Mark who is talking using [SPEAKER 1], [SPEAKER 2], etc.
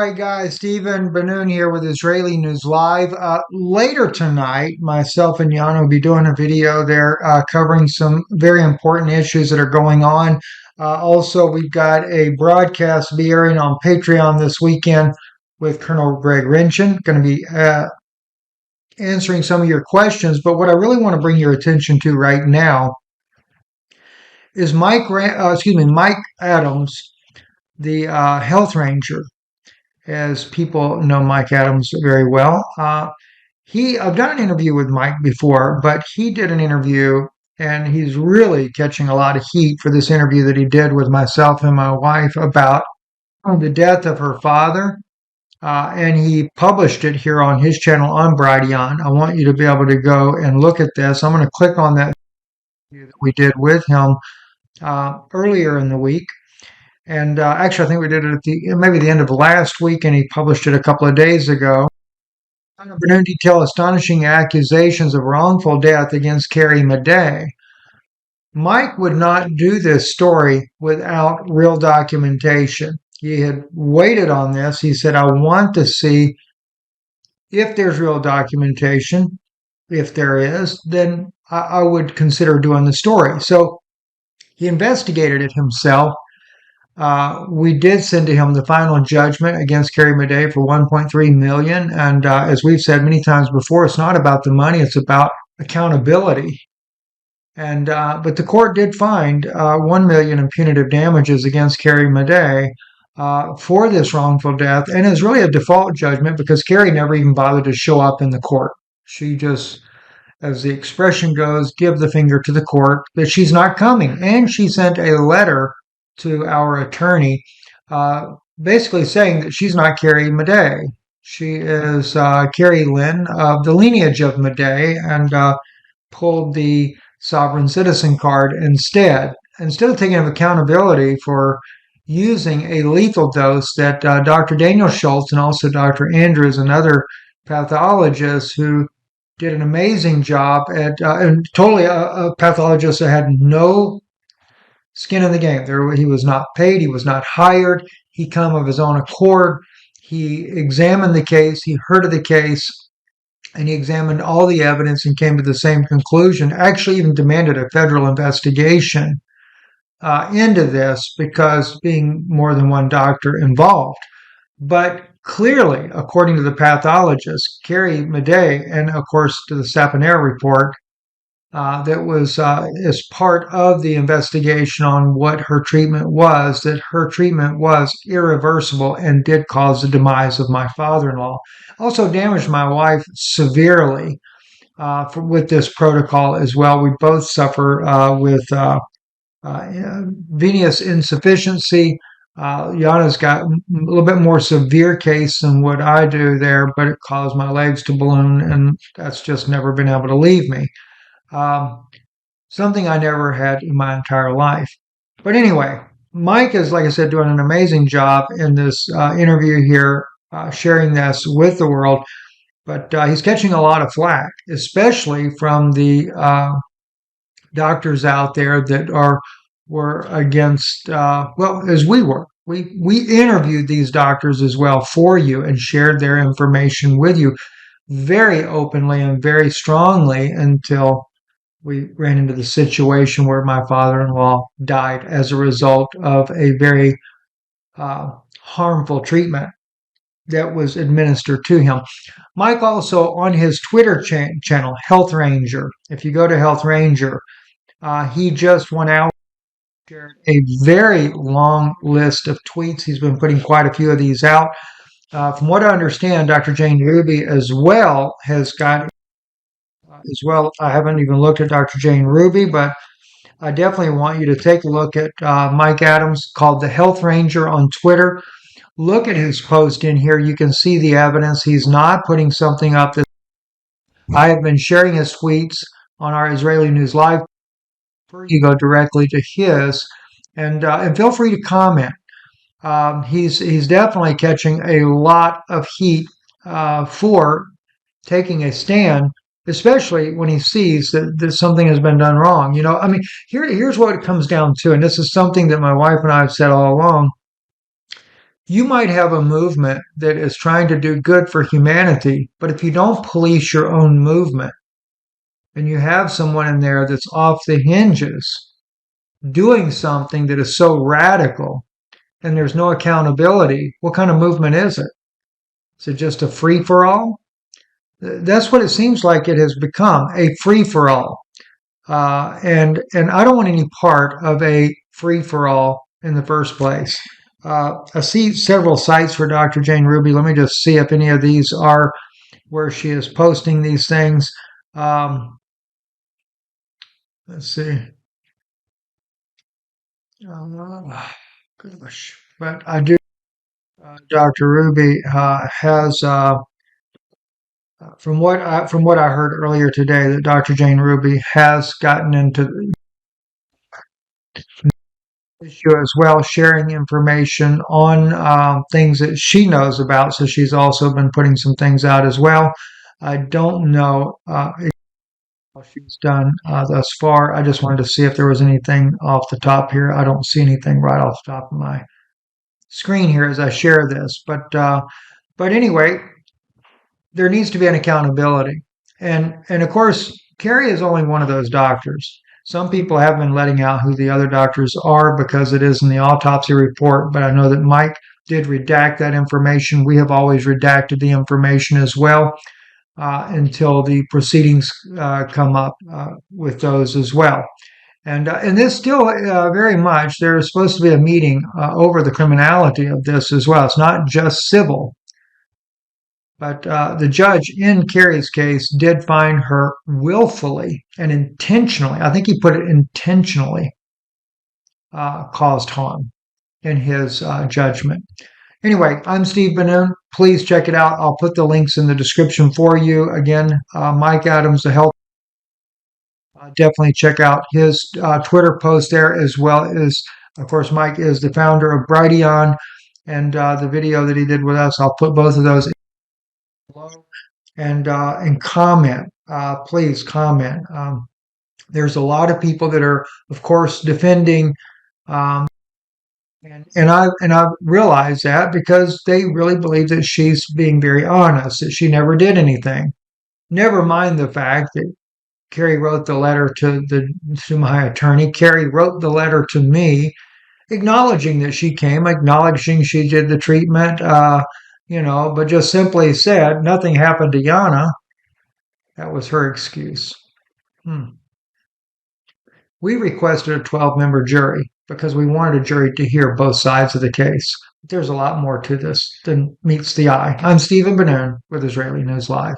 [SPEAKER 1] right, guys. Stephen Benoon here with Israeli News Live. Later tonight, myself and Yana will be doing a video there covering some very important issues that are going on. Also, we've got a broadcast be airing on Patreon this weekend with Colonel Greg Rinchin. Going to be answering some of your questions. But what I really want to bring your attention to right now is Mike Adams, the health ranger, as people know Mike Adams very well. I've done an interview with Mike before, but he did an interview and he's really catching a lot of heat for this interview that he did with myself and my wife about the death of her father. And he published it here on his channel on Brighteon. I want you to be able to go and look at this. I'm going to click on that interview that we did with him earlier in the week. And actually, I think we did it at maybe the end of last week, and he published it a couple of days ago. Bernard detail astonishing accusations of wrongful death against Carrie Madej. Mike would not do this story without real documentation. He had waited on this. He said, I want to see if there's real documentation. If there is, then I would consider doing the story. So he investigated it himself. We did send to him the final judgment against Carrie Madej for $1.3 million. And as we've said many times before, it's not about the money, it's about accountability. And but the court did find $1 million in punitive damages against Carrie Madej for this wrongful death. And it's really a default judgment because Carrie never even bothered to show up in the court. She just, as the expression goes, give the finger to the court that she's not coming. And she sent a letter to our attorney, basically saying that she's not Carrie Madej. She is Carrie Lynn of the lineage of Madej, and pulled the sovereign citizen card instead of taking accountability for using a lethal dose that Dr. Daniel Schultz and also Dr. Andrews and other pathologists who did an amazing job at, and totally a pathologist that had no skin in the game. He was not paid. He was not hired. He came of his own accord. He examined the case. He heard of the case, and he examined all the evidence and came to the same conclusion. Actually, even demanded a federal investigation into this because being more than one doctor involved. But clearly, according to the pathologist, Carrie Madej, and of course to the Saponara report, that was as part of the investigation on what her treatment was, that her treatment was irreversible and did cause the demise of my father-in-law. Also damaged my wife severely with this protocol as well. We both suffer with venous insufficiency. Yana's got a little bit more severe case than what I do there, but it caused my legs to balloon, and that's just never been able to leave me. Something I never had in my entire life. But anyway, Mike is, like I said, doing an amazing job in this interview here, sharing this with the world. But he's catching a lot of flack, especially from the doctors out there that were against, well, as we were. We interviewed these doctors as well for you and shared their information with you very openly and very strongly until we ran into the situation where my father-in-law died as a result of a very harmful treatment that was administered to him. Mike also, on his Twitter channel, Health Ranger, if you go to Health Ranger, he just went out and shared a very long list of tweets. He's been putting quite a few of these out. From what I understand, Dr. Jane Ruby as well has got as well. I haven't even looked at Dr. Jane Ruby, but I definitely want you to take a look at Mike Adams, called the Health Ranger on Twitter. Look at his post in here. You can see the evidence. He's not putting something up that I have been sharing his tweets on our Israeli News Live. You go directly to his, and feel free to comment. He's definitely catching a lot of heat for taking a stand, especially when he sees that something has been done wrong. You know, I mean, here's what it comes down to, and this is something that my wife and I have said all along. You might have a movement that is trying to do good for humanity, but if you don't police your own movement and you have someone in there that's off the hinges doing something that is so radical and there's no accountability, what kind of movement is it? Is it just a free for all? That's what it seems like it has become, a free for all. And I don't want any part of a free for all in the first place. I see several sites for Dr. Jane Ruby. Let me just see if any of these are where she is posting these things. Let's see. Gosh, but I do. Dr. Ruby has, from what I heard earlier today, that Dr. Jane Ruby has gotten into issue as well, sharing information on things that she knows about. So she's also been putting some things out as well. I don't know what she's done thus far. I just wanted to see if there was anything off the top here. I don't see anything right off the top of my screen here as I share this. But anyway, there needs to be an accountability. And of course, Carrie is only one of those doctors. Some people have been letting out who the other doctors are because it is in the autopsy report, but I know that Mike did redact that information. We have always redacted the information as well until the proceedings come up with those as well. And this still very much, there is supposed to be a meeting over the criminality of this as well. It's not just civil. But the judge in Carrie's case did find her willfully and intentionally, I think he put it intentionally, caused harm in his judgment. Anyway, I'm Steve Benoon. Please check it out. I'll put the links in the description for you. Again, Mike Adams, the health. Definitely check out his Twitter post there, as well as, of course, Mike is the founder of Brighteon, and the video that he did with us. I'll put both of those below. And comment. Please comment. There's a lot of people that are, of course, defending, and I realize that because they really believe that she's being very honest, that she never did anything. Never mind the fact that Carrie wrote the letter to my attorney. Carrie wrote the letter to me, acknowledging that she came, acknowledging she did the treatment. But just simply said nothing happened to Yana. That was her excuse. We requested a 12-member jury because we wanted a jury to hear both sides of the case. There's a lot more to this than meets the eye. I'm Stephen Benoon with Israeli News Live.